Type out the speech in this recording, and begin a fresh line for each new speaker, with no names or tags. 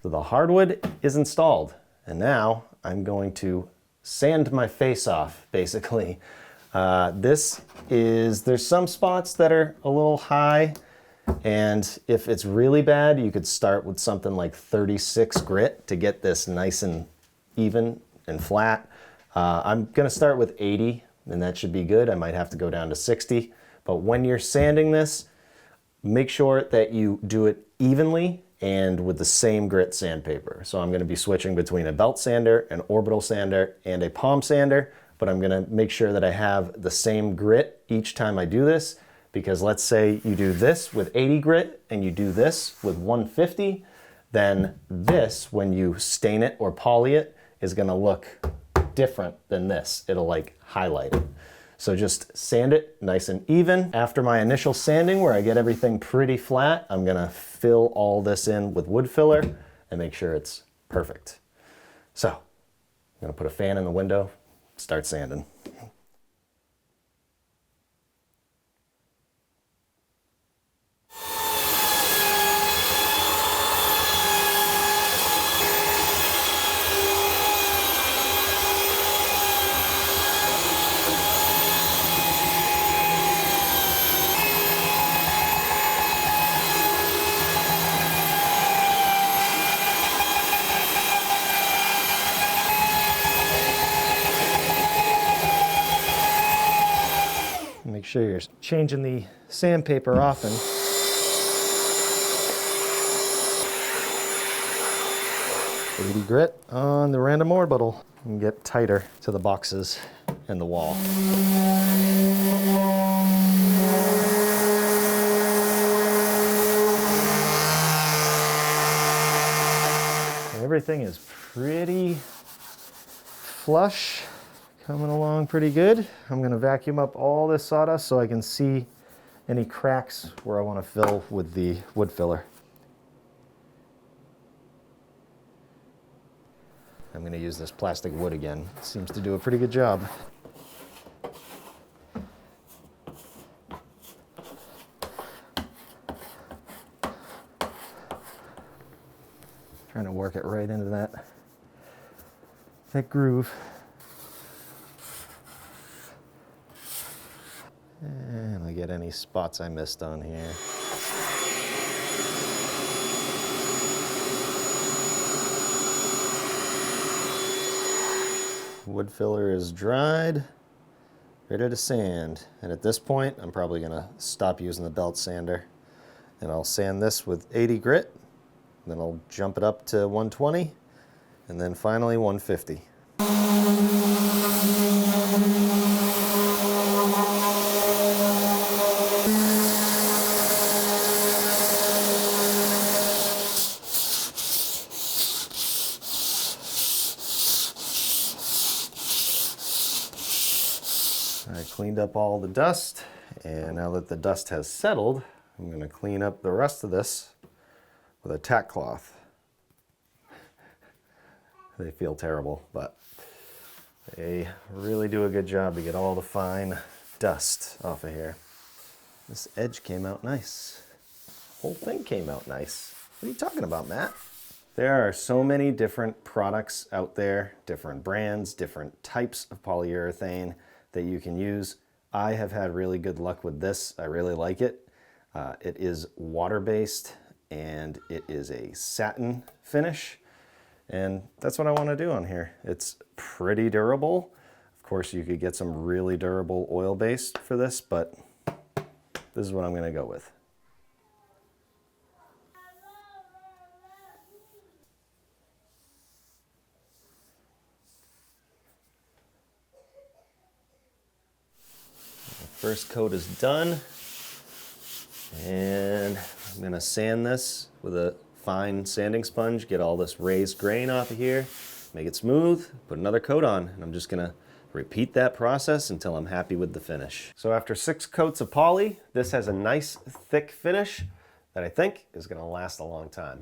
So the hardwood is installed, and now I'm going to sand my face off, basically. There's some spots that are a little high, and if it's really bad, you could start with something like 36 grit to get this nice and even and flat. I'm gonna start with 80, and that should be good. I might have to go down to 60, but when you're sanding this, make sure that you do it evenly and with the same grit sandpaper. So I'm gonna be switching between a belt sander, an orbital sander, and a palm sander, but I'm gonna make sure that I have the same grit each time I do this, because let's say you do this with 80 grit and you do this with 150, then this, when you stain it or poly it, is gonna look different than this. It'll like highlight it. So just sand it nice and even. After my initial sanding where I get everything pretty flat, I'm gonna fill all this in with wood filler and make sure it's perfect. So I'm gonna put a fan in the window, start sanding. Make sure you're changing the sandpaper often. .80 grit on the random orbital and get tighter to the boxes and the wall. Everything is pretty flush. Coming along pretty good. I'm gonna vacuum up all this sawdust so I can see any cracks where I want to fill with the wood filler. I'm gonna use this plastic wood again. It seems to do a pretty good job. Trying to work it right into that groove. And I get any spots I missed on here. Wood filler is dried, ready to sand. And at this point, I'm probably gonna stop using the belt sander. And I'll sand this with 80 grit, then I'll jump it up to 120, and then finally 150. I cleaned up all the dust, and now that the dust has settled, I'm going to clean up the rest of this with a tack cloth. They feel terrible, but they really do a good job to get all the fine dust off of here. This edge came out nice. The whole thing came out nice. What are you talking about, Matt? There are so many different products out there, different brands, different types of polyurethane that you can use. I have had really good luck with this. I really like it. It is water-based and it is a satin finish. And that's what I want to do on here. It's pretty durable. Of course, you could get some really durable oil-based for this, but this is what I'm going to go with. First coat is done, and I'm gonna sand this with a fine sanding sponge, get all this raised grain off of here, make it smooth, put another coat on, and I'm just gonna repeat that process until I'm happy with the finish. So after 6 coats of poly, this has a nice thick finish that I think is gonna last a long time.